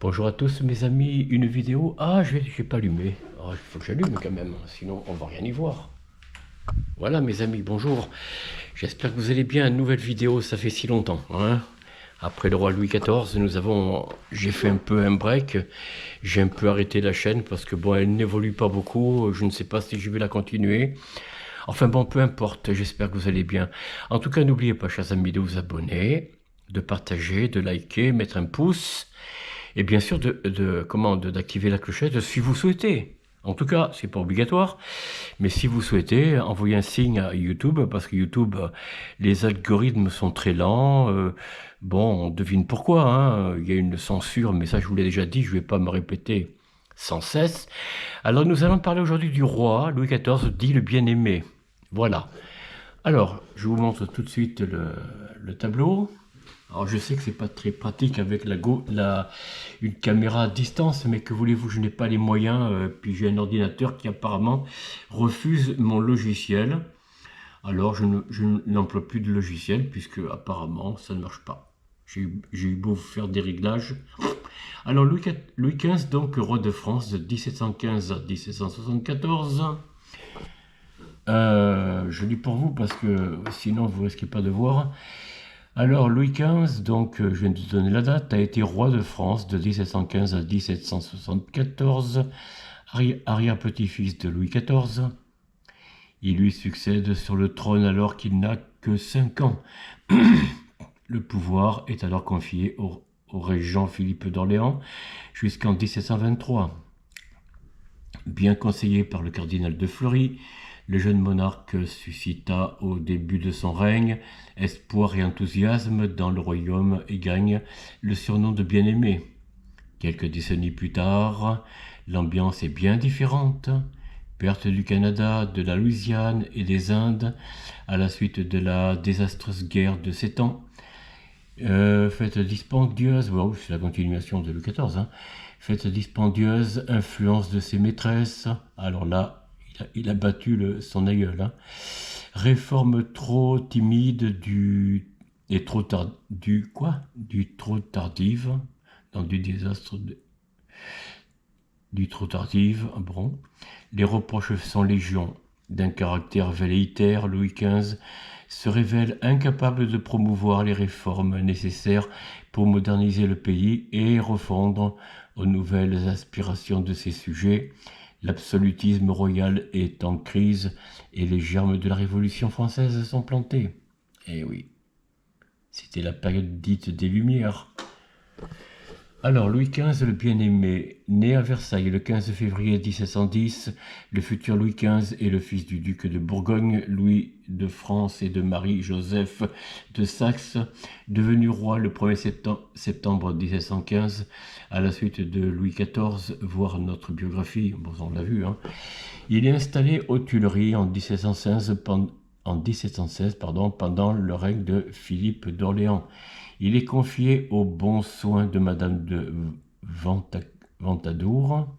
Bonjour à tous mes amis, une vidéo. Ah, j'ai pas allumé. Ah, il faut que j'allume quand même, sinon on va rien y voir. Voilà mes amis, bonjour. J'espère que vous allez bien. Nouvelle vidéo, ça fait si longtemps, hein. Après le roi Louis XIV, j'ai fait un peu un break. J'ai un peu arrêté la chaîne parce que bon, elle n'évolue pas beaucoup. Je ne sais pas si je vais la continuer. Enfin bon, peu importe. J'espère que vous allez bien. En tout cas, n'oubliez pas, chers amis, de vous abonner, de partager, de liker, mettre un pouce. Et bien sûr, d'activer la clochette si vous souhaitez. En tout cas, c'est pas obligatoire, mais si vous souhaitez, envoyez un signe à YouTube, parce que YouTube, les algorithmes sont très lents. Bon, on devine pourquoi, hein. Il y a une censure, mais ça, je vous l'ai déjà dit, je vais pas me répéter sans cesse. Alors, nous allons parler aujourd'hui du roi Louis XIV, dit le bien-aimé. Voilà. Alors, je vous montre tout de suite le tableau. Alors je sais que c'est pas très pratique avec une caméra à distance, mais que voulez-vous, je n'ai pas les moyens, puis j'ai un ordinateur qui apparemment refuse mon logiciel. Alors je n'emploie plus de logiciel, puisque apparemment ça ne marche pas. J'ai eu beau faire des réglages. Alors Louis XV, donc roi de France de 1715 à 1774. Je lis pour vous parce que sinon vous risquez pas de voir. Alors, Louis XV, donc je viens de vous donner la date, a été roi de France de 1715 à 1774, arrière-petit-fils de Louis XIV. Il lui succède sur le trône alors qu'il n'a que 5 ans. Le pouvoir est alors confié au régent Philippe d'Orléans jusqu'en 1723. Bien conseillé par le cardinal de Fleury, le jeune monarque suscita au début de son règne espoir et enthousiasme dans le royaume et gagne le surnom de bien-aimé. Quelques décennies plus tard, l'ambiance est bien différente. Perte du Canada, de la Louisiane et des Indes à la suite de la désastreuse guerre de 7 ans. Fête dispendieuse, wow, c'est la continuation de Louis XIV, hein. Fête dispendieuse, influence de ses maîtresses. Alors là, il a battu son aïeul, hein. Réforme trop timide trop tardive, dans du désastre du trop tardive. Bon, les reproches sont légion. D'un caractère velléitaire, Louis XV se révèle incapable de promouvoir les réformes nécessaires pour moderniser le pays et répondre aux nouvelles aspirations de ses sujets. L'absolutisme royal est en crise et les germes de la Révolution française sont plantés. Eh oui, c'était la période dite des Lumières. Alors, Louis XV, le bien-aimé, né à Versailles le 15 février 1710, le futur Louis XV est le fils du duc de Bourgogne, Louis de France et de Marie-Joseph de Saxe, devenu roi le 1er septembre 1715, à la suite de Louis XIV, voir notre biographie, bon, on l'a vu, hein. Il est installé aux Tuileries en 1716, pendant le règne de Philippe d'Orléans. Il est confié aux bons soins de Madame de Ventadour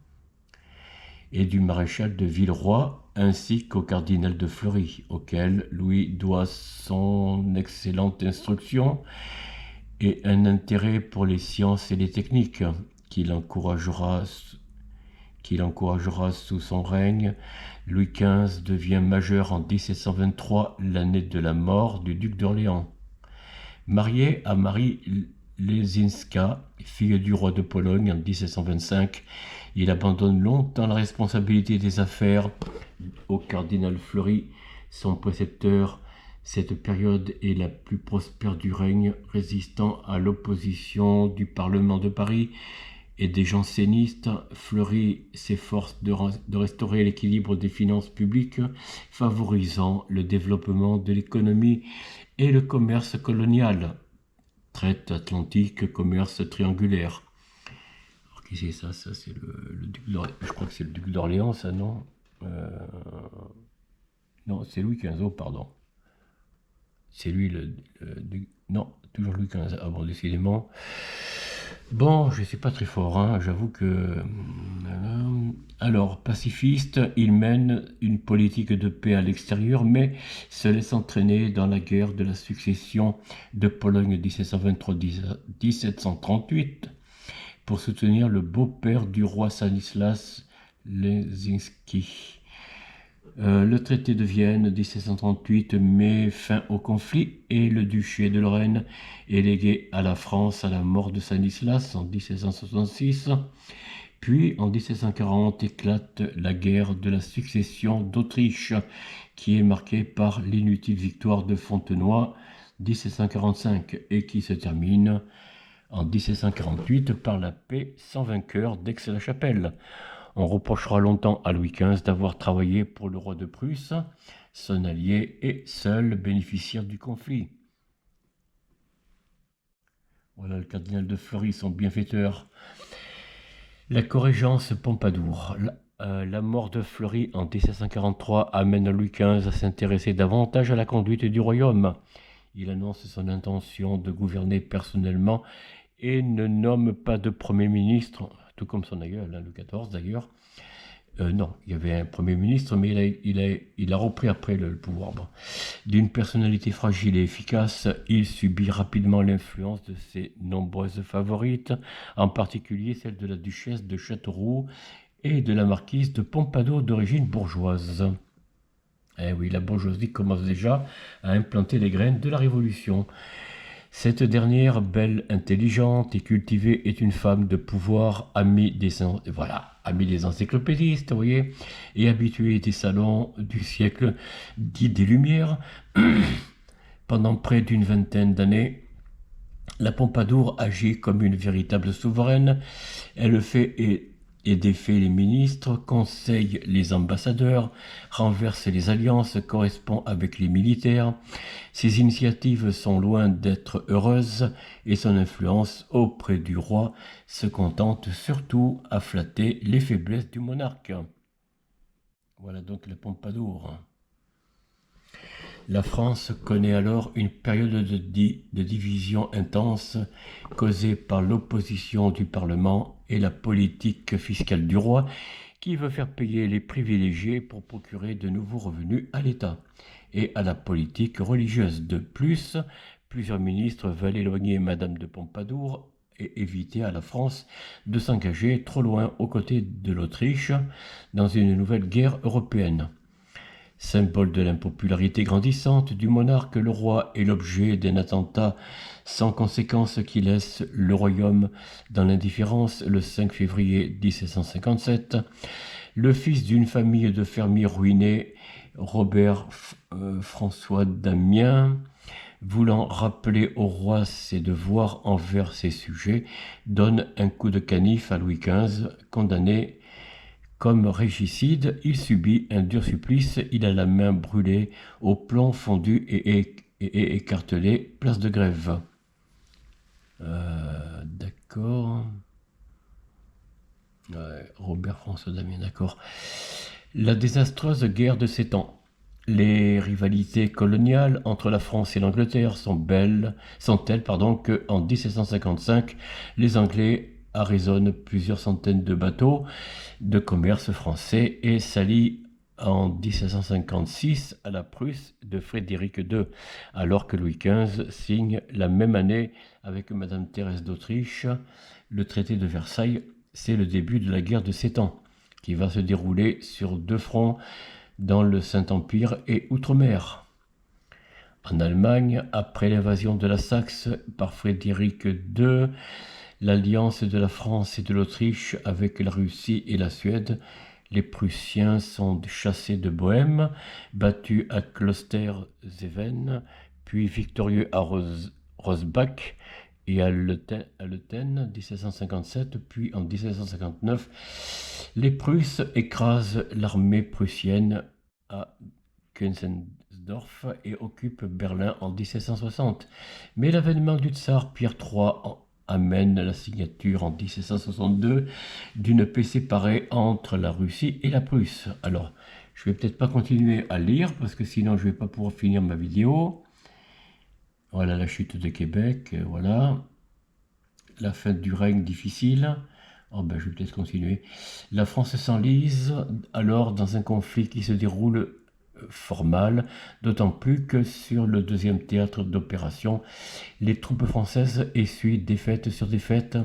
et du maréchal de Villeroy, ainsi qu'au cardinal de Fleury, auquel Louis doit son excellente instruction et un intérêt pour les sciences et les techniques, qu'il encouragera sous son règne. Louis XV devient majeur en 1723, l'année de la mort du duc d'Orléans. Marié à Marie Lesinska, fille du roi de Pologne en 1725, il abandonne longtemps la responsabilité des affaires au cardinal Fleury, son précepteur. Cette période est la plus prospère du règne, résistant à l'opposition du Parlement de Paris et des jansénistes. Fleury s'efforce de restaurer l'équilibre des finances publiques, favorisant le développement de l'économie et le commerce colonial. Traite atlantique, commerce triangulaire. Alors, qui c'est ça? Ça, c'est le duc d'Orléans. Je crois que c'est le duc d'Orléans, ça, non? Non, c'est Louis XV, oh, pardon. C'est lui le duc... Non, toujours Louis XV. Ah bon, décidément... Bon, je ne suis pas très fort, hein, j'avoue que... Alors, pacifiste, il mène une politique de paix à l'extérieur, mais se laisse entraîner dans la guerre de la succession de Pologne 1723-1738 pour soutenir le beau-père du roi Stanislas Leszczynski. Le traité de Vienne 1738 met fin au conflit et le duché de Lorraine est légué à la France à la mort de Stanislas en 1766. Puis en 1740 éclate la guerre de la succession d'Autriche qui est marquée par l'inutile victoire de Fontenoy 1745 et qui se termine en 1748 par la paix sans vainqueur d'Aix-la-Chapelle. On reprochera longtemps à Louis XV d'avoir travaillé pour le roi de Prusse, son allié et seul bénéficiaire du conflit. Voilà le cardinal de Fleury, son bienfaiteur. La corrégence Pompadour. La mort de Fleury en 1743 amène Louis XV à s'intéresser davantage à la conduite du royaume. Il annonce son intention de gouverner personnellement et ne nomme pas de Premier ministre, tout comme son aïeul, Louis XIV d'ailleurs. Non, il y avait un Premier ministre, mais il a repris après le pouvoir. Bon. D'une personnalité fragile et efficace, il subit rapidement l'influence de ses nombreuses favorites, en particulier celle de la duchesse de Châteauroux et de la marquise de Pompadour d'origine bourgeoise. Eh oui, la bourgeoisie commence déjà à implanter les graines de la Révolution. Cette dernière, belle, intelligente et cultivée, est une femme de pouvoir, amie des encyclopédistes, vous voyez, et habituée des salons du siècle dit des Lumières. Pendant près d'une vingtaine d'années, la Pompadour agit comme une véritable souveraine. Elle fait et défait les ministres, conseille les ambassadeurs, renverse les alliances, correspond avec les militaires. Ses initiatives sont loin d'être heureuses et son influence auprès du roi se contente surtout à flatter les faiblesses du monarque. Voilà donc la Pompadour. La France connaît alors une période de division intense causée par l'opposition du Parlement et la politique fiscale du roi qui veut faire payer les privilégiés pour procurer de nouveaux revenus à l'État et à la politique religieuse. De plus, plusieurs ministres veulent éloigner Madame de Pompadour et éviter à la France de s'engager trop loin aux côtés de l'Autriche dans une nouvelle guerre européenne. Symbole de l'impopularité grandissante du monarque, le roi est l'objet d'un attentat sans conséquence qui laisse le royaume dans l'indifférence le 5 février 1757. Le fils d'une famille de fermiers ruinés, Robert François d'Amiens, voulant rappeler au roi ses devoirs envers ses sujets, donne un coup de canif à Louis XV, condamné comme régicide. Il subit un dur supplice, il a la main brûlée au plomb fondu et écartelé, place de Grève. D'accord. Robert François Damien, d'accord. La désastreuse guerre de 7 ans. Les rivalités coloniales entre la France et l'Angleterre sont telles qu'en 1755, les Anglais arraisonnent plusieurs centaines de bateaux de commerce français et s'allient en 1756 à la Prusse de Frédéric II, alors que Louis XV signe la même année avec Madame Thérèse d'Autriche le traité de Versailles. C'est le début de la guerre de 7 ans, qui va se dérouler sur 2 fronts dans le Saint-Empire et Outre-mer. En Allemagne, après l'invasion de la Saxe par Frédéric II, l'alliance de la France et de l'Autriche avec la Russie et la Suède, les Prussiens sont chassés de Bohême, battus à Klosterzeven, puis victorieux à Rosbach et à Leuthen, 1757, puis en 1759, les Prusses écrasent l'armée prussienne à Künzelsdorf et occupent Berlin en 1760. Mais l'avènement du tsar Pierre III amène la signature en 1762 d'une paix séparée entre la Russie et la Prusse. Alors, je vais peut-être pas continuer à lire parce que sinon je vais pas pouvoir finir ma vidéo. Voilà la chute de Québec, voilà. La fin du règne difficile. Oh ben, je vais peut-être continuer. La France s'enlise alors dans un conflit qui se déroule formale, d'autant plus que sur le deuxième théâtre d'opération, les troupes françaises essuient défaite sur défaite.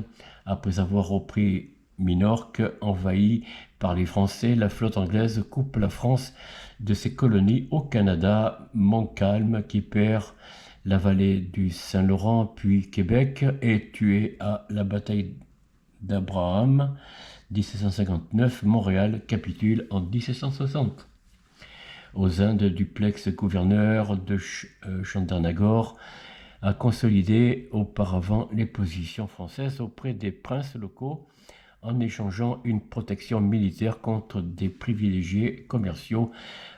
Après avoir repris Minorque, envahie par les Français, la flotte anglaise coupe la France de ses colonies au Canada. Montcalm, qui perd la vallée du Saint-Laurent puis Québec, est tué à la bataille d'Abraham 1759. Montréal capitule en 1760. Aux Indes, Dupleix, gouverneur de Chandernagore, a consolidé auparavant les positions françaises auprès des princes locaux en échangeant une protection militaire contre des privilégiés commerciaux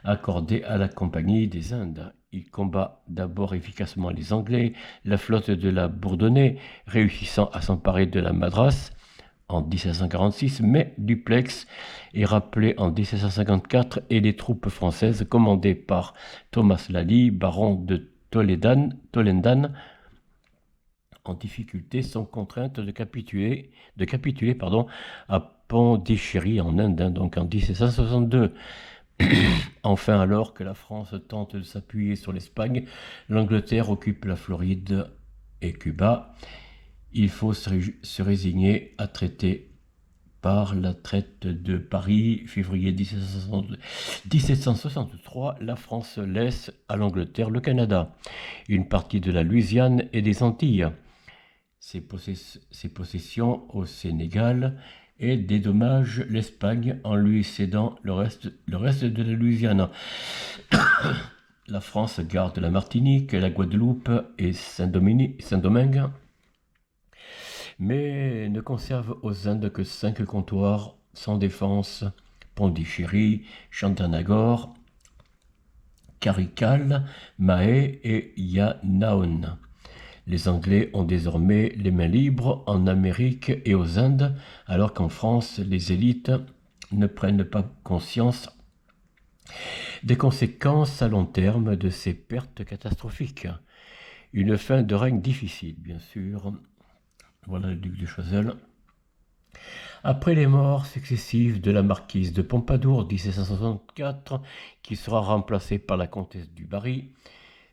accordés à la Compagnie des Indes. Il combat d'abord efficacement les Anglais, la flotte de la Bourdonnais, réussissant à s'emparer de la Madras en 1746, mais Dupleix est rappelé en 1754 et les troupes françaises commandées par Thomas Lally, baron de Tolendan, en difficulté, sont contraintes de capituler à Pondichéry en Inde, donc en 1762. Enfin, alors que la France tente de s'appuyer sur l'Espagne, l'Angleterre occupe la Floride et Cuba. Il faut se résigner à traiter par la traite de Paris, février 1763, la France laisse à l'Angleterre le Canada, une partie de la Louisiane et des Antilles, ses possessions au Sénégal, et dédommage l'Espagne en lui cédant le reste de la Louisiane. La France garde la Martinique, la Guadeloupe et Saint-Domingue, mais ne conserve aux Indes que 5 comptoirs sans défense: Pondichéry, Chandernagore, Carical, Mahé et Yanaon. Les Anglais ont désormais les mains libres en Amérique et aux Indes, alors qu'en France, les élites ne prennent pas conscience des conséquences à long terme de ces pertes catastrophiques. Une fin de règne difficile, bien sûr. Voilà le duc de Choiseul. Après les morts successives de la marquise de Pompadour, 1764, qui sera remplacée par la comtesse du Barry,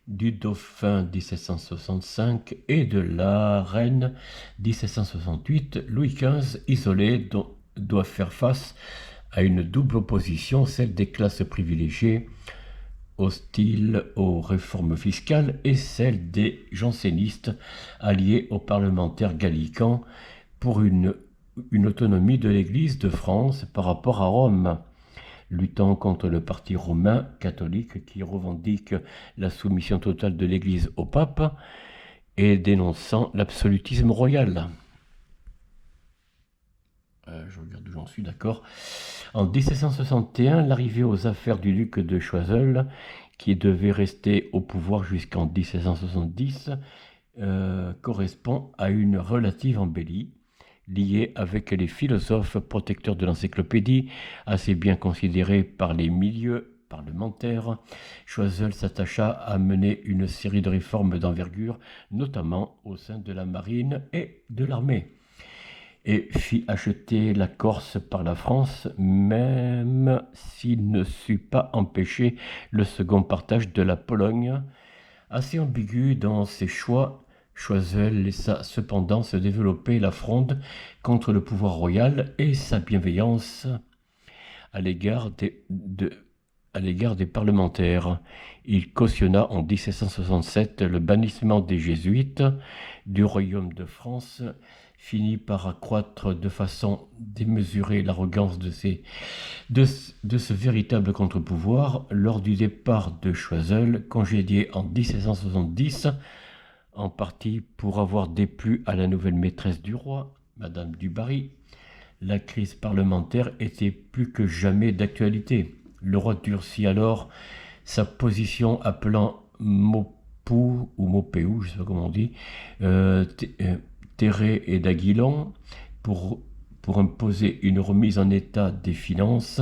du dauphin 1765 et de la reine 1768, Louis XV, isolé, doit faire face à une double opposition, celle des classes privilégiées, hostiles aux réformes fiscales, et celle des jansénistes, alliés aux parlementaires gallicans, pour une autonomie de l'Église de France par rapport à Rome, luttant contre le parti romain catholique qui revendique la soumission totale de l'Église au pape et dénonçant l'absolutisme royal. Je regarde où j'en suis, d'accord. En 1761, l'arrivée aux affaires du duc de Choiseul, qui devait rester au pouvoir jusqu'en 1770, correspond à une relative embellie, liée avec les philosophes protecteurs de l'encyclopédie, assez bien considérés par les milieux parlementaires. Choiseul s'attacha à mener une série de réformes d'envergure, notamment au sein de la marine et de l'armée, et fit acheter la Corse par la France, même s'il ne sut pas empêcher le second partage de la Pologne. Assez ambigu dans ses choix, Choiseul laissa cependant se développer la fronde contre le pouvoir royal et sa bienveillance à l'égard des parlementaires. Il cautionna en 1767 le bannissement des jésuites du royaume de France, finit par accroître de façon démesurée l'arrogance de ce véritable contre-pouvoir. Lors du départ de Choiseul, congédié en 1770, en partie pour avoir déplu à la nouvelle maîtresse du roi, Madame du Barry, la crise parlementaire était plus que jamais d'actualité. Le roi durcit alors sa position, appelant Maupeou, ou Maupeou, je ne sais pas comment on dit, Terré et d'Aguilon pour imposer une remise en état des finances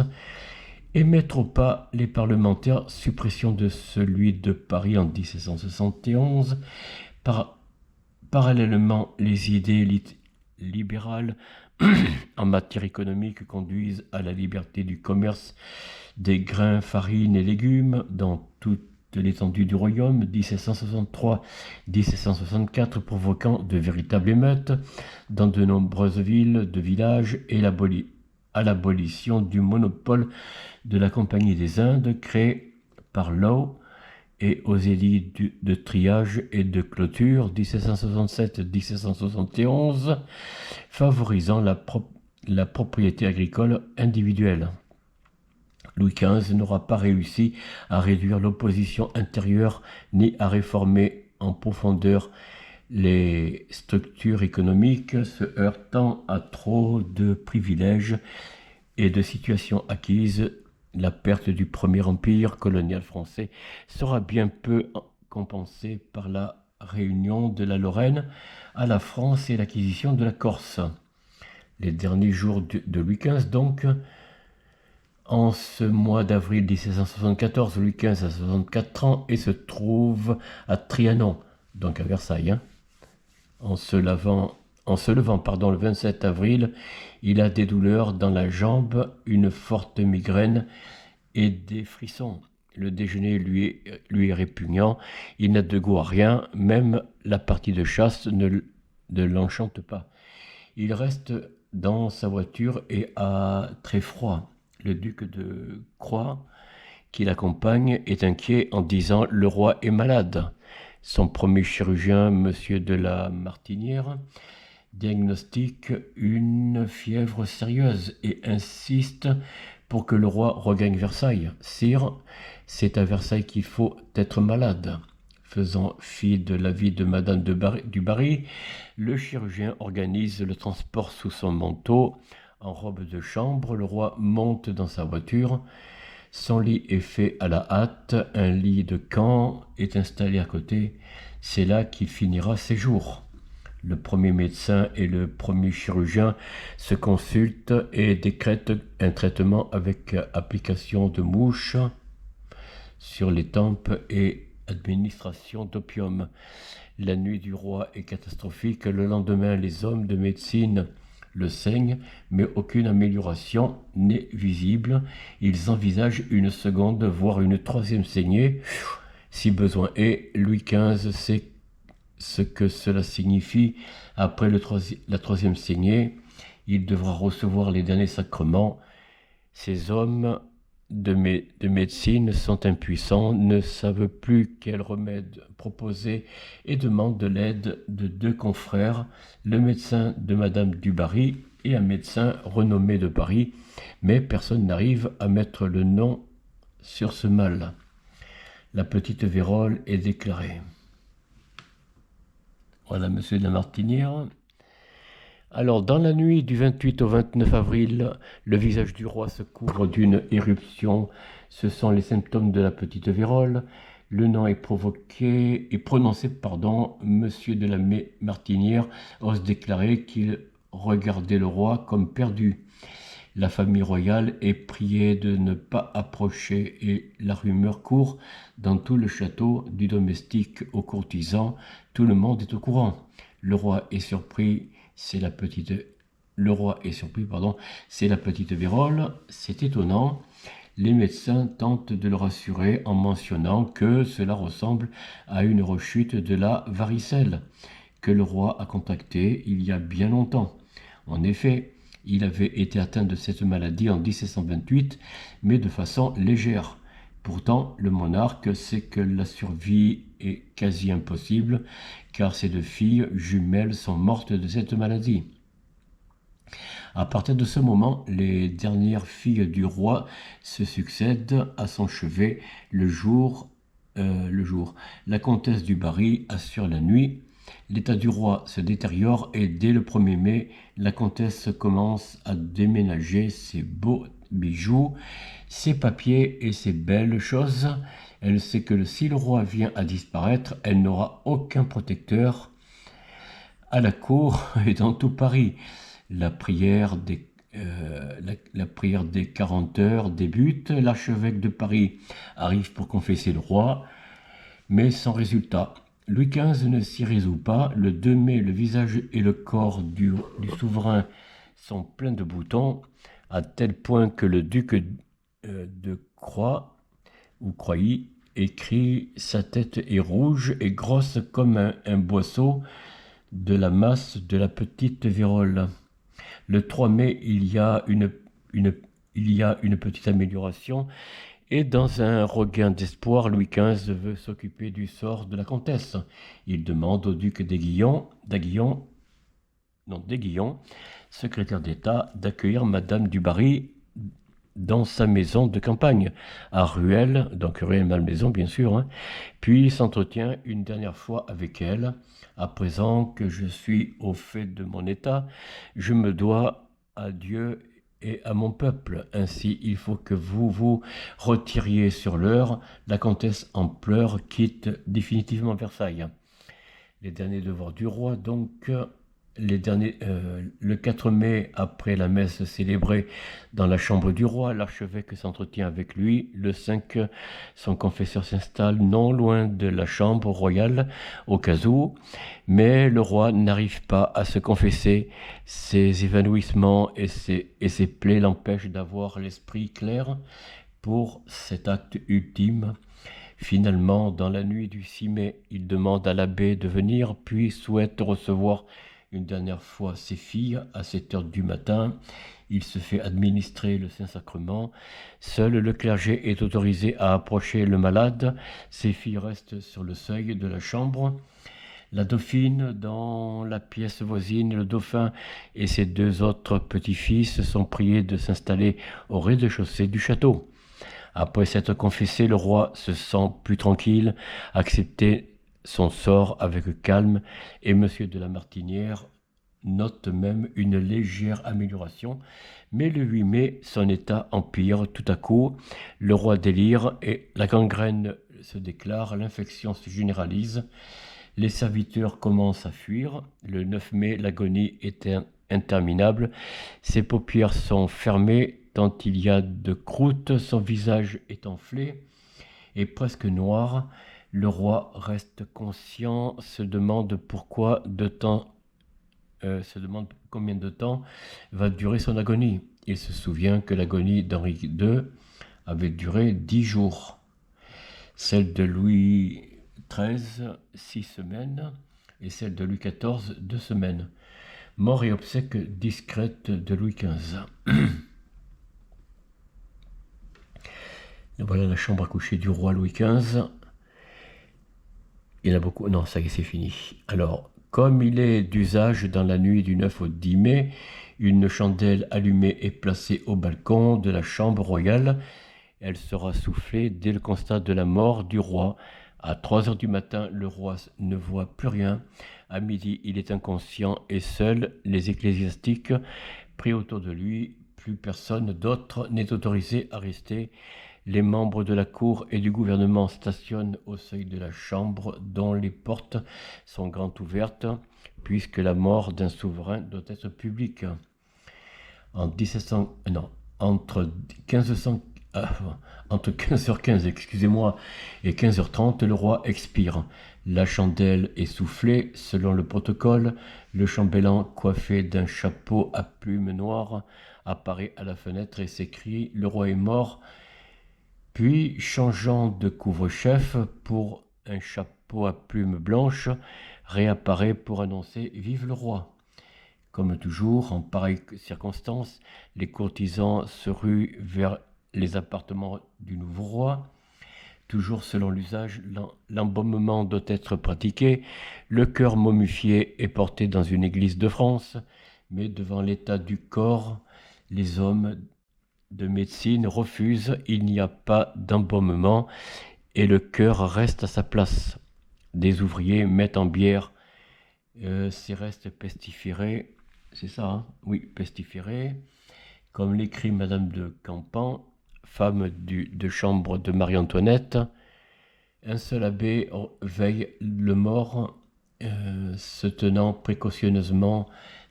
et mettre au pas les parlementaires, suppression de celui de Paris en 1771. Parallèlement, les idées libérales en matière économique conduisent à la liberté du commerce des grains, farines et légumes dans toute l'étendue du royaume, 1763-1764, provoquant de véritables émeutes dans de nombreuses villes, de villages et à l'abolition du monopole de la Compagnie des Indes créée par Law et aux édits de triage et de clôture 1767-1771, favorisant la propriété agricole individuelle. Louis XV n'aura pas réussi à réduire l'opposition intérieure ni à réformer en profondeur les structures économiques, se heurtant à trop de privilèges et de situations acquises. La perte du premier empire colonial français sera bien peu compensée par la réunion de la Lorraine à la France et l'acquisition de la Corse. Les derniers jours de Louis XV, donc, en ce mois d'avril 1774, Louis XV a 64 ans et se trouve à Trianon, donc à Versailles. En se levant le 27 avril, il a des douleurs dans la jambe, une forte migraine et des frissons. Le déjeuner lui est répugnant, il n'a de goût à rien, même la partie de chasse ne l'enchante pas. Il reste dans sa voiture et a très froid. Le duc de Croix, qui l'accompagne, est inquiet en disant « Le roi est malade ». Son premier chirurgien, M. de la Martinière, diagnostique une fièvre sérieuse et insiste pour que le roi regagne Versailles. « Sire, c'est à Versailles qu'il faut être malade ». Faisant fi de l'avis de Madame du Barry, le chirurgien organise le transport sous son manteau. En robe de chambre, le roi monte dans sa voiture. Son lit est fait à la hâte, un lit de camp est installé à côté. C'est là qu'il finira ses jours. Le premier médecin et le premier chirurgien se consultent et décrètent un traitement avec application de mouches sur les tempes et administration d'opium. La nuit du roi est catastrophique. Le lendemain, les hommes de médecine le saignent, mais aucune amélioration n'est visible. Ils envisagent une seconde, voire une troisième saignée, si besoin est. Louis XV sait ce que cela signifie. Après la troisième saignée, il devra recevoir les derniers sacrements. Ces hommes de médecine sont impuissants, ne savent plus quel remède proposer et demandent de l'aide de deux confrères, le médecin de Madame du Barry et un médecin renommé de Paris, mais personne n'arrive à mettre le nom sur ce mal. La petite vérole est déclarée. Voilà, monsieur de la Martinière. Alors, dans la nuit du 28 au 29 avril, le visage du roi se couvre d'une éruption. Ce sont les symptômes de la petite vérole. Le nom est prononcé, Monsieur de la Martinière ose déclarer qu'il regardait le roi comme perdu. La famille royale est priée de ne pas approcher et la rumeur court dans tout le château, du domestique aux courtisans. Tout le monde est au courant. Le roi est surpris. C'est la petite vérole. C'est étonnant. Les médecins tentent de le rassurer en mentionnant que cela ressemble à une rechute de la varicelle que le roi a contractée il y a bien longtemps. En effet, il avait été atteint de cette maladie en 1728, mais de façon légère. Pourtant, le monarque sait que la survie est quasi impossible, car ses deux filles jumelles sont mortes de cette maladie. À partir de ce moment, les dernières filles du roi se succèdent à son chevet le jour. La comtesse du Barry assure la nuit. L'état du roi se détériore et dès le 1er mai, la comtesse commence à déménager ses beaux bijoux, ses papiers et ses belles choses. Elle sait que si le roi vient à disparaître, elle n'aura aucun protecteur à la cour et dans tout Paris. La prière des 40 heures débute. L'archevêque de Paris arrive pour confesser le roi, mais sans résultat. Louis XV ne s'y résout pas. Le 2 mai, le visage et le corps du souverain sont pleins de boutons, à tel point que le duc de Croix, ou Croix, écrit: sa tête est rouge et grosse comme un boisseau de la masse de la petite vérole. Le 3 mai, il y a une petite amélioration, et dans un regain d'espoir, Louis XV veut s'occuper du sort de la comtesse. Il demande au duc d'Aiguillon, secrétaire d'État, d'accueillir Madame du Barry dans sa maison de campagne, à Rueil, donc Rueil-Malmaison bien sûr, hein. Puis il s'entretient une dernière fois avec elle. À présent que je suis au fait de mon état, je me dois à Dieu et à mon peuple. Ainsi, il faut que vous vous retiriez sur l'heure. La comtesse en pleurs quitte définitivement Versailles. Les derniers devoirs du roi, donc, le 4 mai, après la messe célébrée dans la chambre du roi, l'archevêque s'entretient avec lui. Le 5, son confesseur s'installe non loin de la chambre royale, au cas où, mais le roi n'arrive pas à se confesser. Ses évanouissements et ses plaies l'empêchent d'avoir l'esprit clair pour cet acte ultime. Finalement, dans la nuit du 6 mai, il demande à l'abbé de venir, puis souhaite recevoir une dernière fois ses filles à 7 heures du matin. Il se fait administrer le Saint-Sacrement. Seul le clergé est autorisé à approcher le malade. Ses filles restent sur le seuil de la chambre. La dauphine dans la pièce voisine, le dauphin et ses 2 autres petits-fils sont priés de s'installer au rez-de-chaussée du château. Après s'être confessé, le roi se sent plus tranquille, accepter son sort avec calme, et M. de la Martinière note même une légère amélioration. Mais le 8 mai, son état empire tout à coup. Le roi délire et la gangrène se déclare, l'infection se généralise. Les serviteurs commencent à fuir. Le 9 mai, l'agonie est interminable. Ses paupières sont fermées tant il y a de croûte, son visage est enflé et presque noir. Le roi reste conscient, se demande combien de temps va durer son agonie. Il se souvient que l'agonie d'Henri II avait duré 10 jours. Celle de Louis XIII, 6 semaines, et celle de Louis XIV, 2 semaines. Mort et obsèques discrètes de Louis XV. Voilà la chambre à coucher du roi Louis XV. Il y en a beaucoup. Non, ça y est, c'est fini. Alors, comme il est d'usage dans la nuit du 9 au 10 mai, une chandelle allumée est placée au balcon de la chambre royale. Elle sera soufflée dès le constat de la mort du roi. À 3 heures du matin, le roi ne voit plus rien. À midi, il est inconscient et seul les ecclésiastiques pris autour de lui. Plus personne d'autre n'est autorisé à rester. Les membres de la cour et du gouvernement stationnent au seuil de la chambre dont les portes sont grandes ouvertes, puisque la mort d'un souverain doit être publique. Entre 15h15, excusez-moi, et 15h30, le roi expire. La chandelle est soufflée selon le protocole. Le chambellan, coiffé d'un chapeau à plumes noires, apparaît à la fenêtre et s'écrie: le roi est mort. Puis, changeant de couvre-chef pour un chapeau à plumes blanches, réapparaît pour annoncer: vive le roi. Comme toujours, en pareille circonstance, les courtisans se ruent vers les appartements du nouveau roi. Toujours selon l'usage, l'embaumement doit être pratiqué. Le cœur momifié est porté dans une église de France, mais devant l'état du corps, les hommes de médecine refusent. Il n'y a pas d'embaumement et le cœur reste à sa place. Des ouvriers mettent en bière ces restes pestiférés. C'est ça, hein? Oui, pestiférés. Comme l'écrit Madame de Campan, femme de chambre de Marie-Antoinette. Un seul abbé veille le mort, se tenant précautionneusement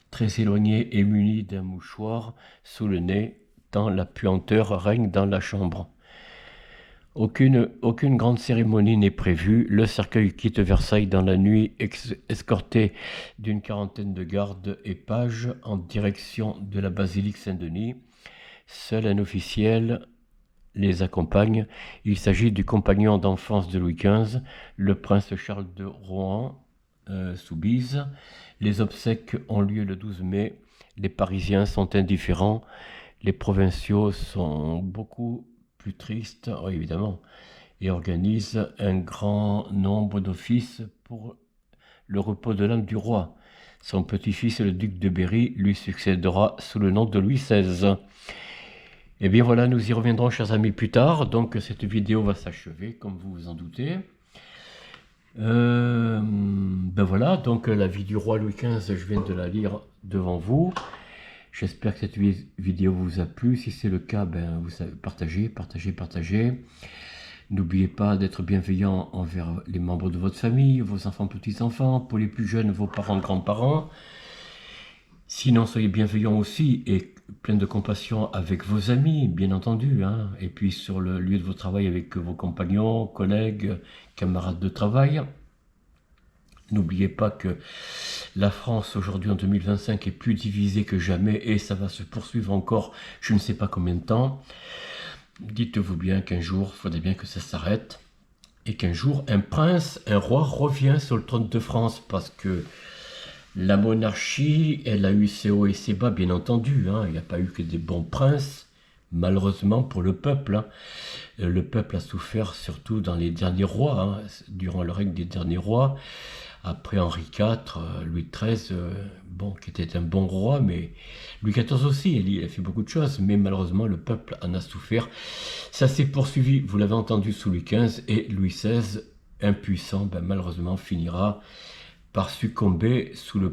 très éloigné et muni d'un mouchoir sous le nez, tant la puanteur règne dans la chambre. Aucune grande cérémonie n'est prévue. Le cercueil quitte Versailles dans la nuit, escorté d'une quarantaine de gardes et pages en direction de la basilique Saint-Denis. Seul un officiel les accompagne. Il s'agit du compagnon d'enfance de Louis XV, le prince Charles de Rohan-Soubise. Les obsèques ont lieu le 12 mai. Les Parisiens sont indifférents. Les provinciaux sont beaucoup plus tristes, oui, évidemment, et organisent un grand nombre d'offices pour le repos de l'âme du roi. Son petit-fils, le duc de Berry, lui succédera sous le nom de Louis XVI. Et bien voilà, nous y reviendrons, chers amis, plus tard. Donc cette vidéo va s'achever, comme vous vous en doutez. Ben voilà, donc la vie du roi Louis XV, je viens de la lire devant vous. J'espère que cette vidéo vous a plu. Si c'est le cas, ben, vous savez, partagez. N'oubliez pas d'être bienveillant envers les membres de votre famille, vos enfants, petits-enfants, pour les plus jeunes, vos parents, grands-parents. Sinon, soyez bienveillants aussi et plein de compassion avec vos amis, bien entendu. Hein. Et puis sur le lieu de votre travail avec vos compagnons, collègues, camarades de travail. N'oubliez pas que la France aujourd'hui en 2025 est plus divisée que jamais et ça va se poursuivre encore je ne sais pas combien de temps. Dites-vous bien qu'un jour, il faudrait bien que ça s'arrête et qu'un jour un prince, un roi revient sur le trône de France parce que la monarchie, elle a eu ses hauts et ses bas bien entendu. Hein. Il n'y a pas eu que des bons princes, malheureusement pour le peuple. Hein. Le peuple a souffert surtout dans les derniers rois, hein, durant le règne des derniers rois. Après Henri IV, Louis XIII, bon, qui était un bon roi, mais Louis XIV aussi, il a fait beaucoup de choses, mais malheureusement le peuple en a souffert. Ça s'est poursuivi, vous l'avez entendu, sous Louis XV, et Louis XVI, impuissant, ben, malheureusement finira par succomber sous le